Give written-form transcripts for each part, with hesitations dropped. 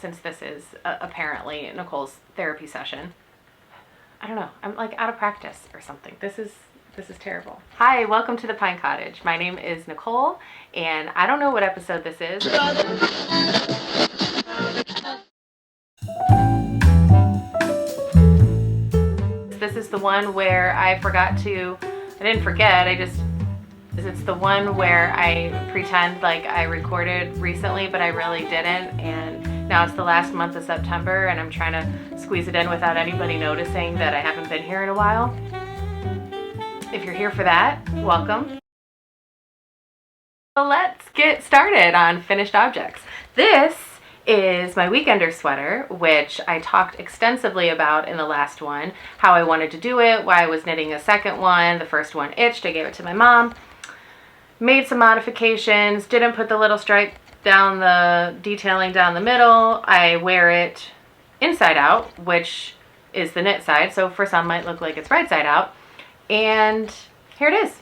since this is apparently Nicole's therapy session. I don't know, I'm like out of practice or something. This is terrible. Hi, welcome to the Pine Cottage. My name is Nicole, and I don't know what episode this is. This is the one where I didn't forget, it's the one where I pretend like I recorded recently, but I really didn't, and now it's the last month of September, and I'm trying to squeeze it in without anybody noticing that I haven't been here in a while. If you're here for that, welcome. So let's get started on finished objects. This is my weekender sweater, which I talked extensively about in the last one, how I wanted to do it, why I was knitting a second one. The first one itched, I gave it to my mom. Made some modifications, didn't put the little stripe down the detailing down the middle. I wear it inside out, which is the knit side, so for some might look like it's right side out. And here it is.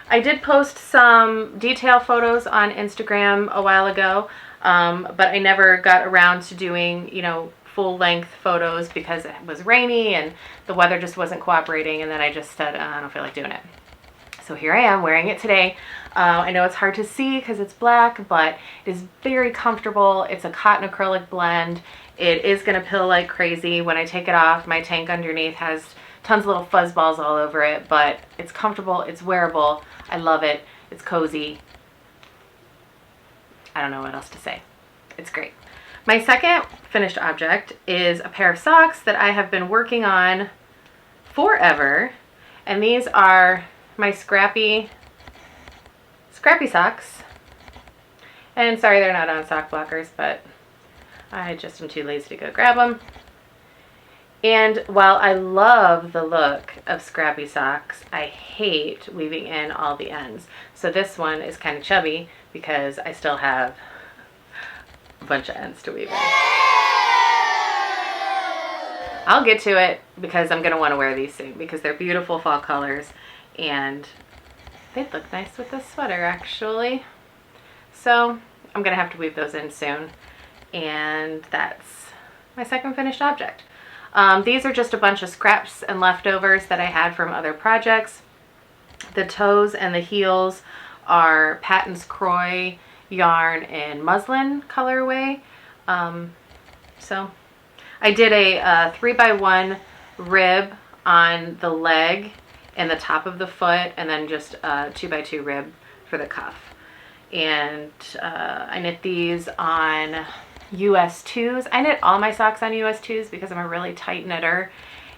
I did post some detail photos on Instagram a while ago, but I never got around to doing, full length photos because it was rainy and the weather just wasn't cooperating, and then I just said, I don't feel like doing it. So here I am wearing it today. I know it's hard to see because it's black, but it is very comfortable. It's a cotton acrylic blend. It is going to pill like crazy. When I take it off, my tank underneath has tons of little fuzz balls all over it, but it's comfortable, it's wearable. I love it. It's cozy. I don't know what else to say. It's great. My second finished object is a pair of socks that I have been working on forever, and these are my scrappy socks. And sorry they're not on sock blockers, but I just am too lazy to go grab them. And while I love the look of scrappy socks, I hate weaving in all the ends. So this one is kind of chubby because I still have a bunch of ends to weave in. I'll get to it because I'm going to want to wear these soon because they're beautiful fall colors and they'd look nice with this sweater actually. So I'm going to have to weave those in soon, and that's my second finished object. These are just a bunch of scraps and leftovers that I had from other projects. The toes and the heels are Patton's Croy yarn in muslin colorway. So I did a 3x1 rib on the leg and the top of the foot, and then just a 2x2 rib for the cuff. And I knit these on US 2s. I knit all my socks on US 2s because I'm a really tight knitter,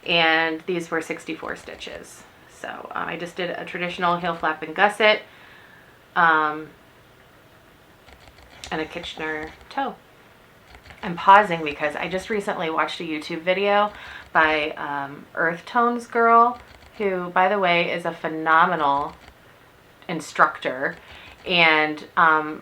and these were 64 stitches. So I just did a traditional heel flap and gusset and a Kitchener toe. I'm pausing because I just recently watched a YouTube video by Earth Tones Girl, who, by the way, is a phenomenal instructor, and I'm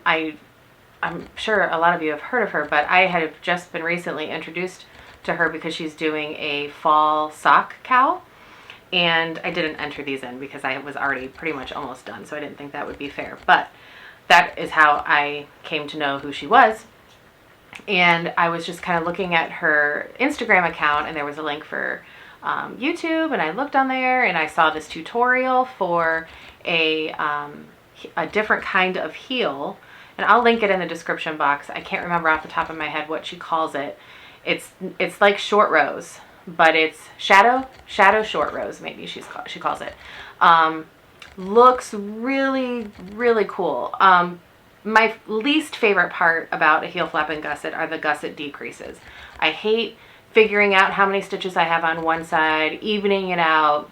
sure a lot of you have heard of her, but I have just been recently introduced to her because she's doing a fall sock cowl, and I didn't enter these in because I was already pretty much almost done, so I didn't think that would be fair, but that is how I came to know who she was. And I was just kind of looking at her Instagram account, and there was a link for YouTube, and I looked on there and I saw this tutorial for a different kind of heel, and I'll link it in the description box. I can't remember off the top of my head what she calls it. It's like short rows, but it's shadow short rows, maybe she calls it. Looks really, really cool. My least favorite part about a heel flap and gusset are the gusset decreases. I hate figuring out how many stitches I have on one side, evening it out,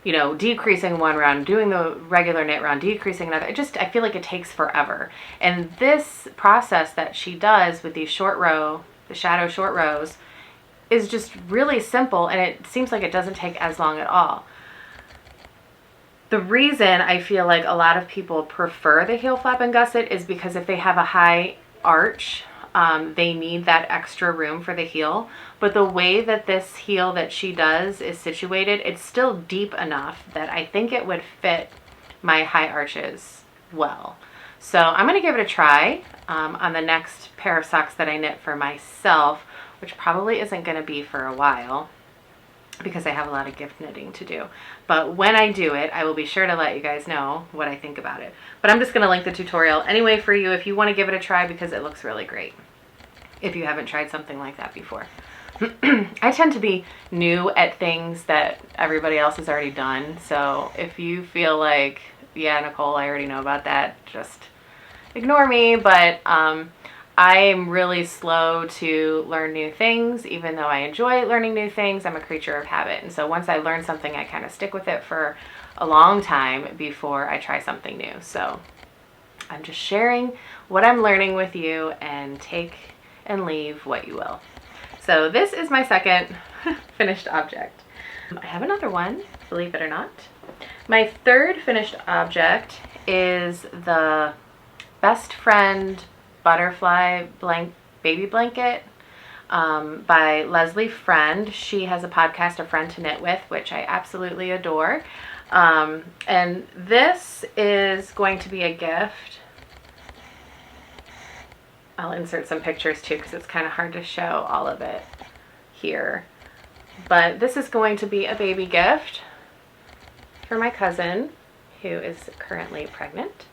decreasing one round, doing the regular knit round, decreasing another. I feel like it takes forever. And this process that she does with these the shadow short rows, is just really simple, and it seems like it doesn't take as long at all. The reason I feel like a lot of people prefer the heel flap and gusset is because if they have a high arch, they need that extra room for the heel. But the way that this heel that she does is situated, it's still deep enough that I think it would fit my high arches well. So I'm going to give it a try on the next pair of socks that I knit for myself, which probably isn't going to be for a while because I have a lot of gift knitting to do. But when I do it, I will be sure to let you guys know what I think about it. But I'm just going to link the tutorial anyway for you if you want to give it a try, because it looks really great if you haven't tried something like that before. I tend to be new at things that everybody else has already done. So if you feel like, yeah, Nicole, I already know about that, just ignore me. But I'm really slow to learn new things, even though I enjoy learning new things. I'm a creature of habit. And so once I learn something, I kind of stick with it for a long time before I try something new. So I'm just sharing what I'm learning with you, and take and leave what you will. So this is my second finished object. I have another one, believe it or not. My third finished object is the Best Friend Butterfly Baby Blanket by Leslie Friend. She has a podcast, A Friend to Knit With, which I absolutely adore. And this is going to be a gift. I'll insert some pictures too, because it's kind of hard to show all of it here. But this is going to be a baby gift for my cousin, who is currently pregnant.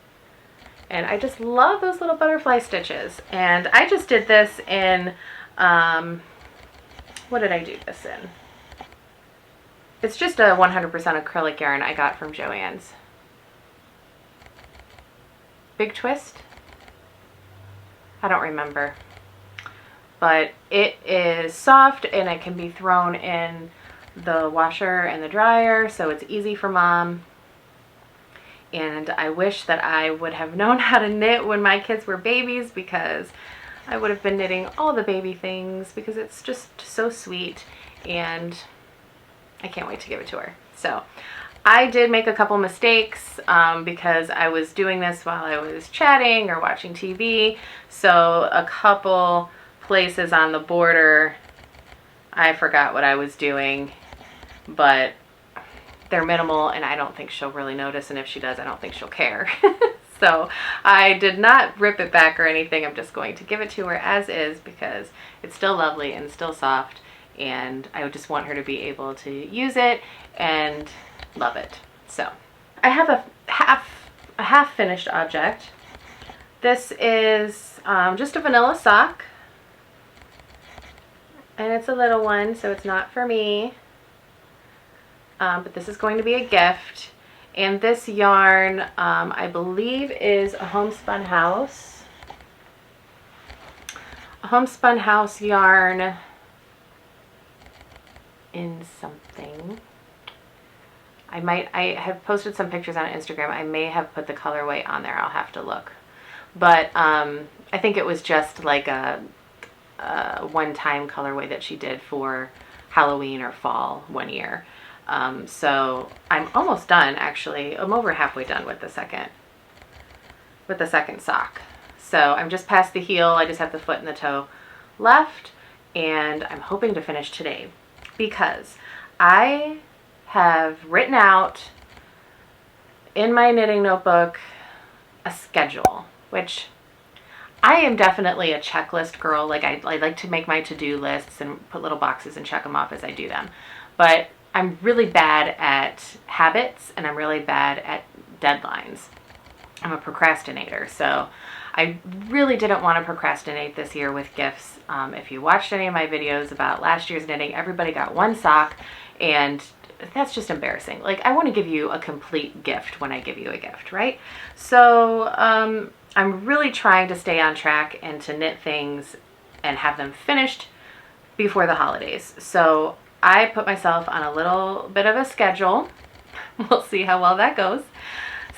And I just love those little butterfly stitches. And I just did this in, what did I do this in? It's just a 100% acrylic yarn I got from Joann's. Big Twist? I don't remember. But it is soft, and it can be thrown in the washer and the dryer, so it's easy for Mom. And I wish that I would have known how to knit when my kids were babies, because I would have been knitting all the baby things, because it's just so sweet, and I can't wait to give it to her. So I did make a couple mistakes because I was doing this while I was chatting or watching TV. So a couple places on the border, I forgot what I was doing, but they're minimal, and I don't think she'll really notice, and if she does, I don't think she'll care. So I did not rip it back or anything. I'm just going to give it to her as is, because it's still lovely and still soft, and I just want her to be able to use it and love it. So I have a half finished object. This is just a vanilla sock, and it's a little one, so it's not for me. But this is going to be a gift. And this yarn, I believe, is a Homespun House. A Homespun House yarn in something. I have posted some pictures on Instagram. I may have put the colorway on there. I'll have to look. But I think it was just like a one-time colorway that she did for Halloween or fall one year. So I'm almost done, actually. I'm over halfway done with the second sock. So I'm just past the heel. I just have the foot and the toe left, and I'm hoping to finish today, because I have written out in my knitting notebook a schedule, which I am definitely a checklist girl. Like I like to make my to-do lists and put little boxes and check them off as I do them. But I'm really bad at habits, and I'm really bad at deadlines. I'm a procrastinator, so I really didn't want to procrastinate this year with gifts. If you watched any of my videos about last year's knitting, everybody got one sock, and that's just embarrassing. Like, I want to give you a complete gift when I give you a gift, right? So I'm really trying to stay on track and to knit things and have them finished before the holidays. So I put myself on a little bit of a schedule. We'll see how well that goes.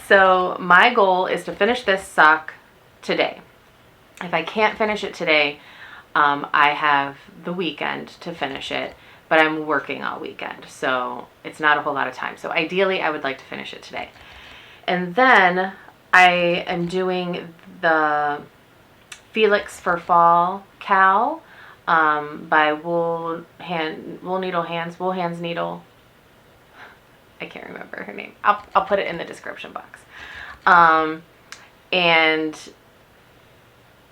So my goal is to finish this sock today. If I can't finish it today, I have the weekend to finish it, but I'm working all weekend, so it's not a whole lot of time. So ideally, I would like to finish it today. And then I am doing the Felix for Fall cowl by Wool Hands Needle. I can't remember her name. I'll put it in the description box. And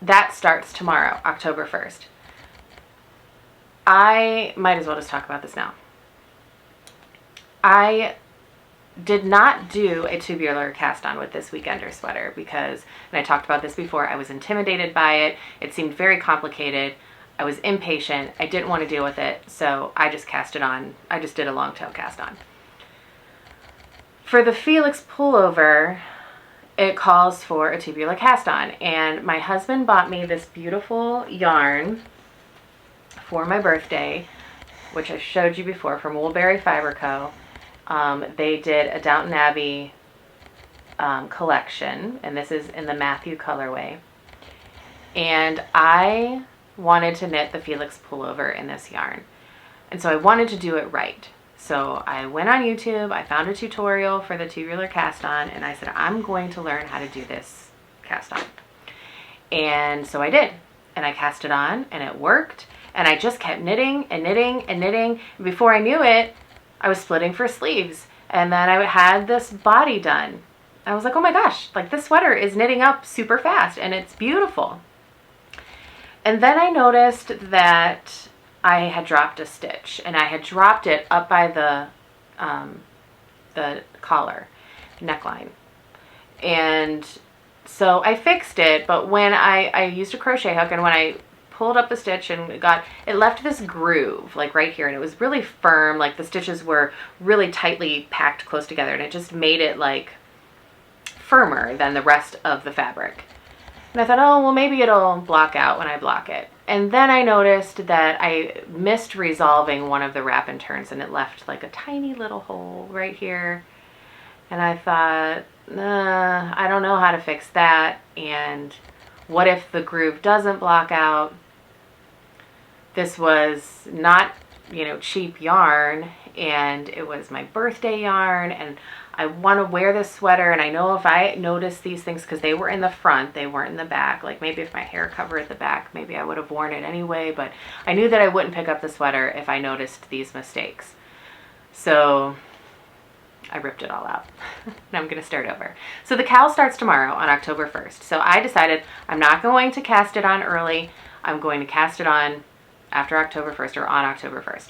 that starts tomorrow, October 1st. I might as well just talk about this now. I did not do a tubular cast on with this weekender sweater because, and I talked about this before, I was intimidated by it. It seemed very complicated. I was impatient. I didn't want to deal with it, so I just cast it on. I just did a long tail cast on. For the Felix pullover, it calls for a tubular cast on, and my husband bought me this beautiful yarn for my birthday, which I showed you before, from Woolberry Fiber Co. They did a Downton Abbey collection, and this is in the Matthew colorway. And I wanted to knit the Felix pullover in this yarn, and so I wanted to do it right. So I went on YouTube, I found a tutorial for the tubular cast on, and I said, I'm going to learn how to do this cast on. And so I did, and I cast it on, and it worked, and I just kept knitting and knitting and knitting. And before I knew it, I was splitting for sleeves, and then I had this body done. I was like, oh my gosh, like this sweater is knitting up super fast, and it's beautiful. And then I noticed that I had dropped a stitch, and I had dropped it up by the collar, neckline. And so I fixed it, but when I used a crochet hook, and when I pulled up the stitch and it left this groove like right here, and it was really firm, like the stitches were really tightly packed close together, and it just made it like firmer than the rest of the fabric. And I thought, oh, well, maybe it'll block out when I block it. And then I noticed that I missed resolving one of the wrap and turns, and it left like a tiny little hole right here. And I thought, I don't know how to fix that. And what if the groove doesn't block out? This was not, cheap yarn, and it was my birthday yarn, and I want to wear this sweater, and I know if I noticed these things, because they were in the front, they weren't in the back, like maybe if my hair covered the back, maybe I would have worn it anyway, but I knew that I wouldn't pick up the sweater if I noticed these mistakes. So I ripped it all out. Now I'm going to start over. So the cowl starts tomorrow on October 1st. So I decided I'm not going to cast it on early. I'm going to cast it on after October 1st, or on October 1st.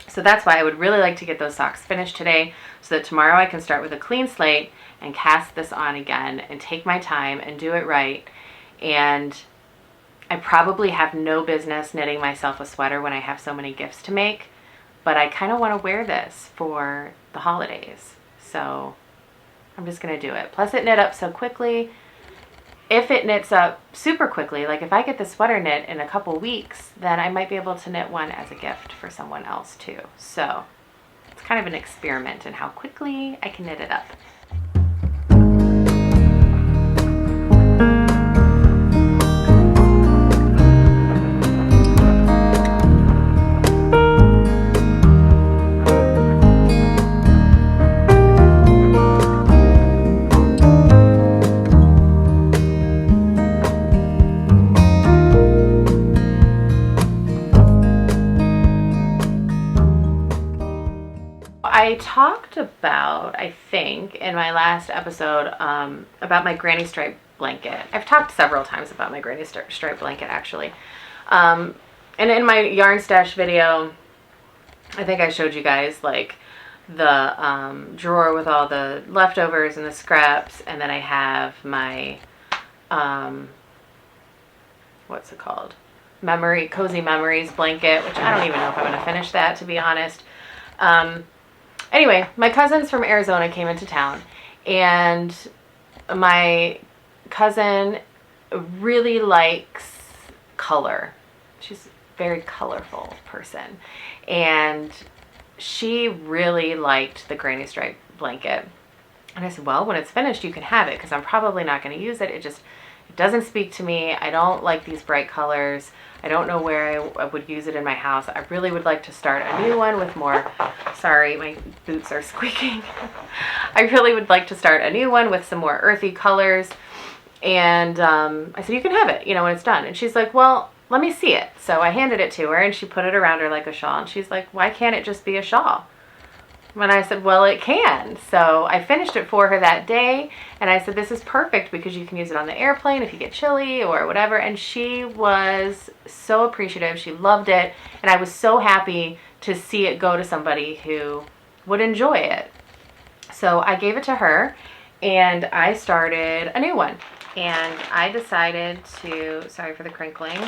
So that's why I would really like to get those socks finished today, so that tomorrow I can start with a clean slate and cast this on again and take my time and do it right. And I probably have no business knitting myself a sweater when I have so many gifts to make, but I kind of want to wear this for the holidays. So I'm just going to do it. Plus it knit up so quickly. If it knits up super quickly, like if I get the sweater knit in a couple weeks, then I might be able to knit one as a gift for someone else too. So it's kind of an experiment in how quickly I can knit it up. I talked about, I think, in my last episode about my granny stripe blanket. I've talked several times about my granny stripe blanket, actually. And in my yarn stash video, I think I showed you guys like the drawer with all the leftovers and the scraps, and then I have my, what's it called? Cozy Memories blanket, which I don't even know if I'm going to finish that, to be honest. Anyway, my cousins from Arizona came into town, and my cousin really likes color. She's a very colorful person, and she really liked the granny stripe blanket. And I said, well, when it's finished, you can have it, because I'm probably not going to use it. It doesn't speak to me. I don't like these bright colors. I don't know where I would use it in my house. I really would like to start a new one with more, sorry, my boots are squeaking. I really would like to start a new one with some more earthy colors. And I said, you can have it, when it's done. And she's like, well, let me see it. So I handed it to her, and she put it around her like a shawl. And she's like, why can't it just be a shawl? when I said, well, it can. So I finished it for her that day, and I said, this is perfect because you can use it on the airplane if you get chilly or whatever. And she was so appreciative. She loved it, and I was so happy to see it go to somebody who would enjoy it. So I gave it to her, and I started a new one. And I decided to, sorry for the crinkling,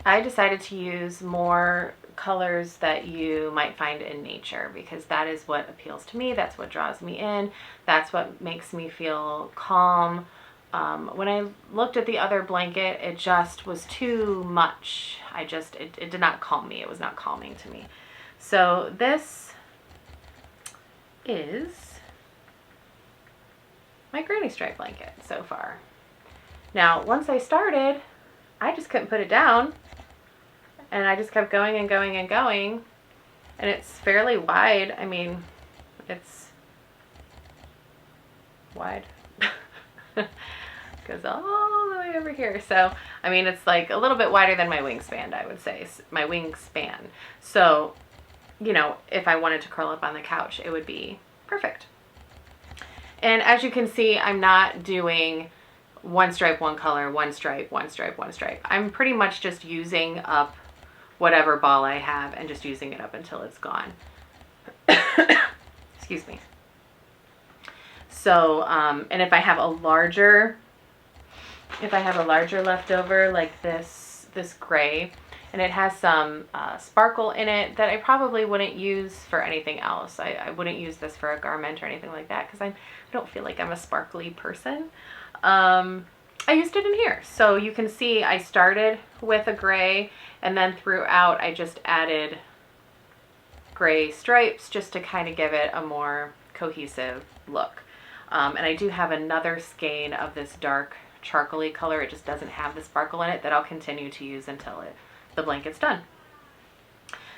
I decided to use more colors that you might find in nature, because that is what appeals to me. That's what draws me in. That's what makes me feel calm. When I looked at the other blanket, it just was too much. It did not calm me. It was not calming to me. So this is my granny stripe blanket so far. Now, once I started, I just couldn't put it down. And I just kept going and going and going. And it's fairly wide. I mean, it's wide. Goes all the way over here. So, I mean, it's like a little bit wider than my wingspan, I would say. My wingspan. So, you know, if I wanted to curl up on the couch, it would be perfect. And as you can see, I'm not doing one stripe, one color, one stripe, one stripe, one stripe. I'm pretty much just using up whatever ball I have and just using it up until it's gone. Excuse me. So, and if I have a larger leftover, like this gray, and it has some sparkle in it that I probably wouldn't use for anything else. I wouldn't use this for a garment or anything like that, because I don't feel like I'm a sparkly person. I used it in here. So you can see I started with a gray, and then throughout I just added gray stripes just to kind of give it a more cohesive look. And I do have another skein of this dark charcoaly color. It just doesn't have the sparkle in it, that I'll continue to use until the blanket's done.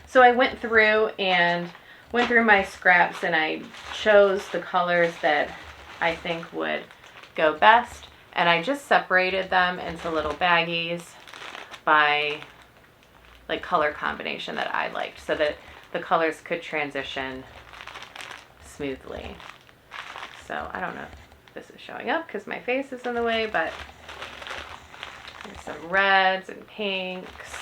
So I went through my scraps, and I chose the colors that I think would go best. And I just separated them into little baggies by like color combination that I liked, so that the colors could transition smoothly. So I don't know if this is showing up because my face is in the way, but there's some reds and pinks,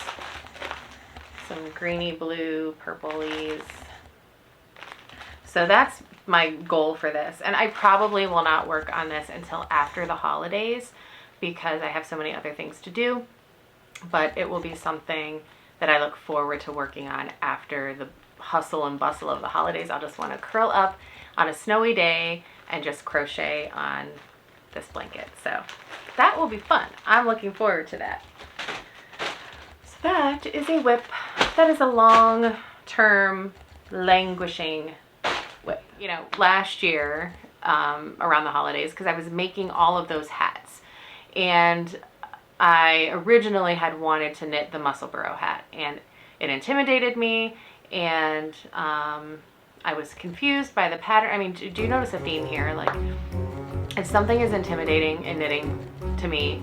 some greeny blue, purplies. So that's my goal for this. And I probably will not work on this until after the holidays, because I have so many other things to do. But it will be something that I look forward to working on after the hustle and bustle of the holidays. I'll just want to curl up on a snowy day and just crochet on this blanket. So that will be fun. I'm looking forward to that. So that is a whip. That is a long-term languishing whip. You know, last year around the holidays, because I was making all of those hats, and I originally had wanted to knit the Musselburgh hat, and it intimidated me, and I was confused by the pattern. I mean, do you notice a theme here? Like, if something is intimidating in knitting to me,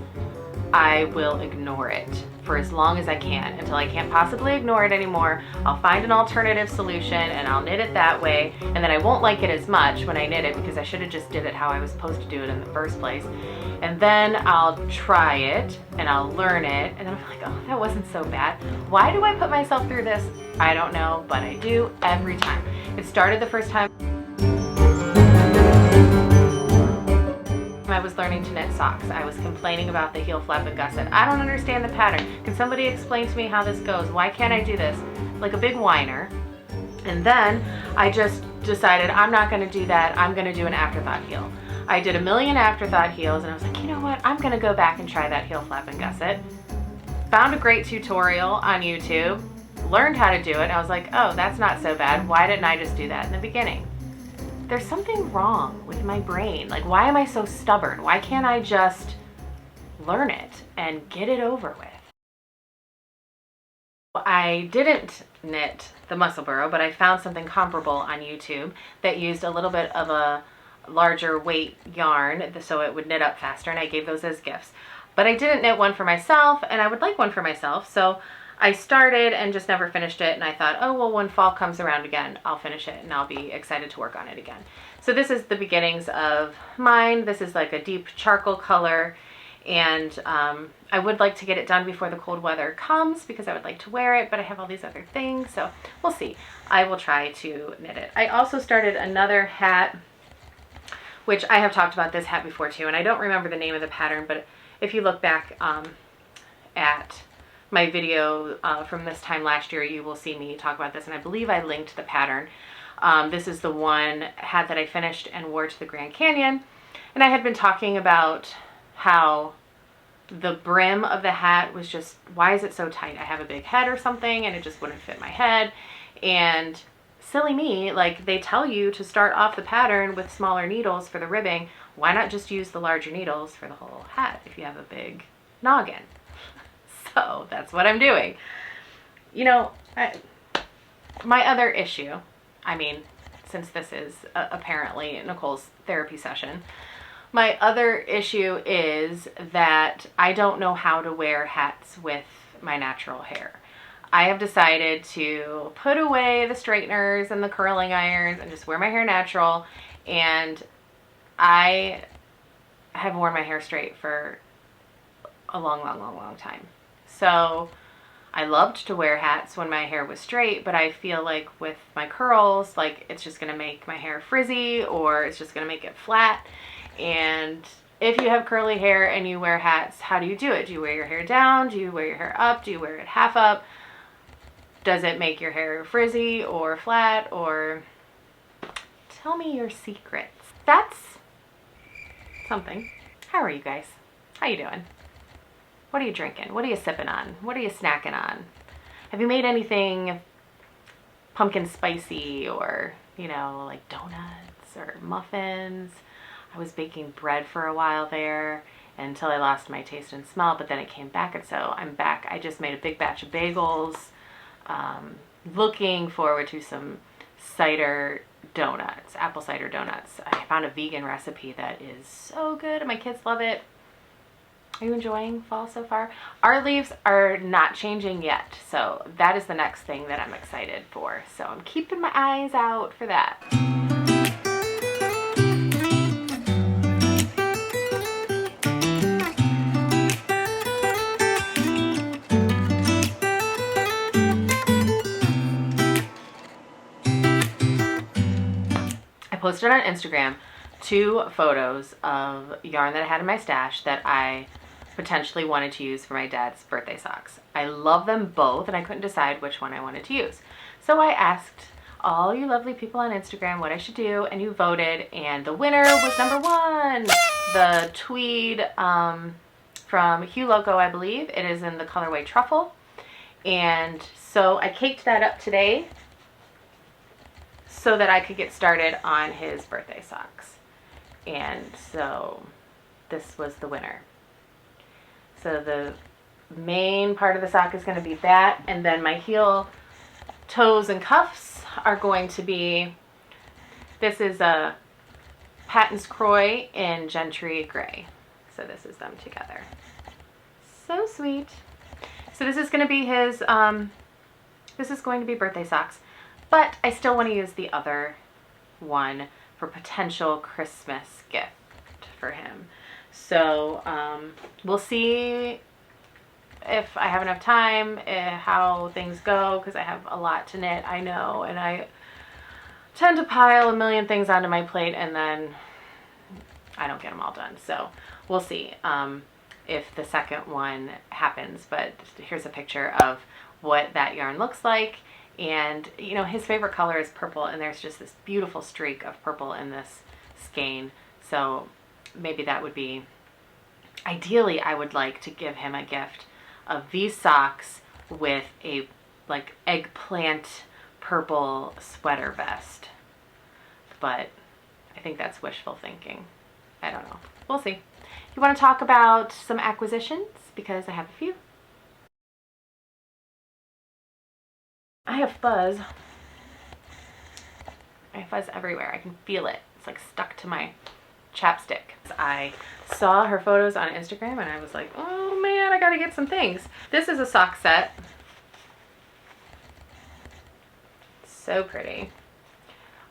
I will ignore it for as long as I can, until I can't possibly ignore it anymore. I'll find an alternative solution and I'll knit it that way, and then I won't like it as much when I knit it, because I should have just did it how I was supposed to do it in the first place. And then I'll try it and I'll learn it, and then I'm like, oh, that wasn't so bad. Why do I put myself through this? I don't know, but I do every time. It started the first time I was learning to knit socks. I was complaining about the heel flap and gusset. I don't understand the pattern. Can somebody explain to me how this goes? Why can't I do this? Like a big whiner. And then I just decided I'm not going to do that. I'm going to do an afterthought heel. I did a million afterthought heels, and I was like, you know what? I'm going to go back and try that heel flap and gusset. Found a great tutorial on YouTube, learned how to do it, and I was like, oh, that's not so bad. Why didn't I just do that in the beginning? There's something wrong with my brain. Like, why am I so stubborn? Why can't I just learn it and get it over with? I didn't knit the Musselburgh, but I found something comparable on YouTube that used a little bit of a larger weight yarn so it would knit up faster, and I gave those as gifts. But I didn't knit one for myself, and I would like one for myself, so I started and just never finished it, and I thought, oh, well, when fall comes around again, I'll finish it, and I'll be excited to work on it again. So this is the beginnings of mine. This is like a deep charcoal color, and I would like to get it done before the cold weather comes because I would like to wear it, but I have all these other things, so we'll see. I will try to knit it. I also started another hat, which I have talked about this hat before too, and I don't remember the name of the pattern, but if you look back at my video from this time last year, you will see me talk about this, and I believe I linked the pattern. This is the one hat that I finished and wore to the Grand Canyon, and I had been talking about how the brim of the hat was just, why is it so tight? I have a big head or something, and it just wouldn't fit my head. And silly me, like, they tell you to start off the pattern with smaller needles for the ribbing. Why not just use the larger needles for the whole hat if you have a big noggin? So that's what I'm doing. You know, my other issue, I mean, since this is apparently Nicole's therapy session, my other issue is that I don't know how to wear hats with my natural hair. I have decided to put away the straighteners and the curling irons and just wear my hair natural, and I have worn my hair straight for a long time. So I loved to wear hats when my hair was straight, but I feel like with my curls, like, it's just gonna make my hair frizzy, or it's just gonna make it flat. And if you have curly hair and you wear hats, how do you do it? Do you wear your hair down? Do you wear your hair up? Do you wear it half up? Does it make your hair frizzy or flat? Or tell me your secrets. That's something. How are you guys? How you doing? What are you drinking? What are you sipping on? What are you snacking on? Have you made anything pumpkin spicy, or, you know, like donuts or muffins? I was baking bread for a while there until I lost my taste and smell, but then it came back, and so I'm back. I just made a big batch of bagels. Looking forward to some cider donuts, apple cider donuts. I found a vegan recipe that is so good, and my kids love it. Are you enjoying fall so far? Our leaves are not changing yet, so that is the next thing that I'm excited for. So I'm keeping my eyes out for that. I posted on Instagram 2 photos of yarn that I had in my stash that I potentially wanted to use for my dad's birthday socks. I love them both, and I couldn't decide which one I wanted to use. So I asked all you lovely people on Instagram what I should do, and you voted, and the winner was number 1, the tweed from Hue Loco, I believe. It is in the colorway Truffle. And so I caked that up today so that I could get started on his birthday socks. And so this was the winner. So the main part of the sock is going to be that, and then my heel, toes, and cuffs are going to be, this is a Patton's Croix in Gentry Gray. So this is them together. So sweet. So this is going to be his, this is going to be birthday socks, but I still want to use the other one for potential Christmas gift for him. So we'll see if I have enough time, how things go, because I have a lot to knit, I know, and I tend to pile a million things onto my plate, and then I don't get them all done. So we'll see if the second one happens, but here's a picture of what that yarn looks like. And, you know, his favorite color is purple, and there's just this beautiful streak of purple in this skein. So maybe that would be, ideally I would like to give him a gift of these socks with a like eggplant purple sweater vest. But I think that's wishful thinking. I don't know. We'll see. You want to talk about some acquisitions? Because I have a few. I have fuzz. I have fuzz everywhere. I can feel it. It's like stuck to my chapstick. I saw her photos on Instagram and I was like, oh man, I gotta get some things. This is a sock set So pretty.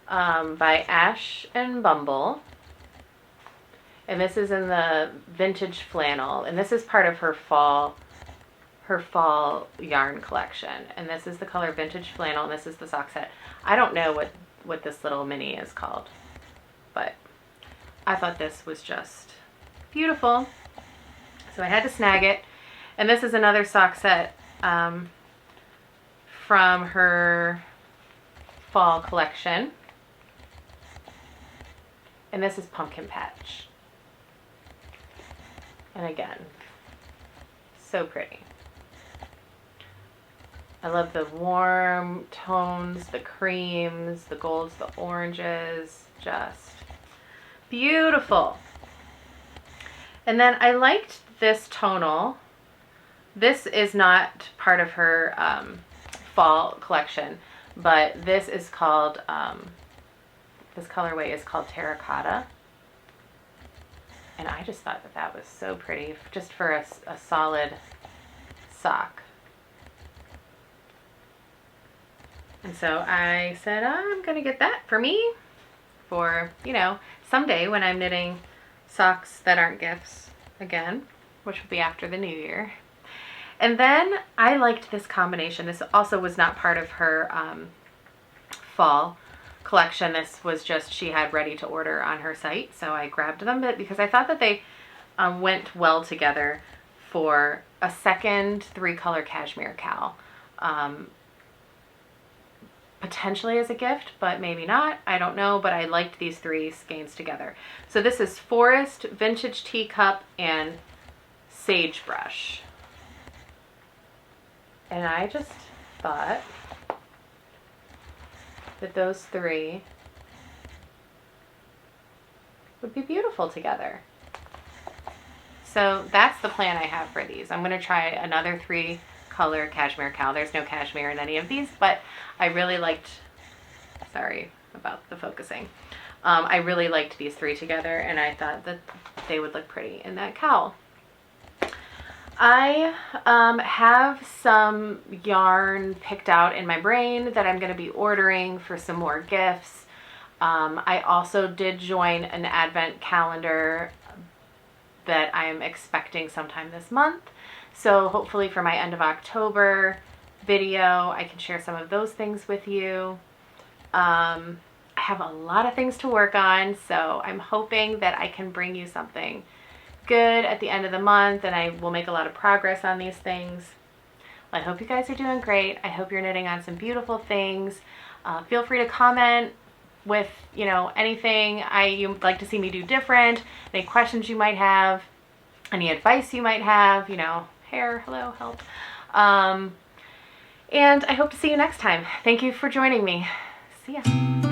By Ash and Bumble. And this is in the vintage flannel. And this is part of her fall yarn collection. And this is the color vintage flannel, and this is the sock set. I don't know what this little mini is called, but I thought this was just beautiful. So I had to snag it. And this is another sock set from her fall collection. And this is Pumpkin Patch. And again, so pretty. I love the warm tones, the creams, the golds, the oranges, just beautiful. And then I liked this tonal. This is not part of her fall collection, but this is called, this colorway is called Terracotta. And I just thought that was so pretty, just for a solid sock. And so I said, I'm going to get that for me for, you know, someday when I'm knitting socks that aren't gifts again, which will be after the new year. And then I liked this combination. This also was not part of her fall collection. This was just, she had ready to order on her site. So I grabbed them because I thought that they went well together for a second 3-color cashmere cowl. Potentially as a gift, but maybe not. I don't know, but I liked these 3 skeins together. So this is Forest, Vintage Teacup, and Sagebrush. And I just thought that those 3 would be beautiful together. So that's the plan I have for these. I'm going to try another 3-color cashmere cowl. There's no cashmere in any of these, but I really liked, sorry about the focusing. I really liked these 3 together, and I thought that they would look pretty in that cowl. I have some yarn picked out in my brain that I'm going to be ordering for some more gifts. I also did join an advent calendar that I'm expecting sometime this month. So hopefully for my end of October video, I can share some of those things with you. I have a lot of things to work on, so I'm hoping that I can bring you something good at the end of the month, and I will make a lot of progress on these things. Well, I hope you guys are doing great. I hope you're knitting on some beautiful things. Feel free to comment with, you know, anything you'd like to see me do different, any questions you might have, any advice you might have, you know, hair, hello, help. And I hope to see you next time. Thank you for joining me. See ya.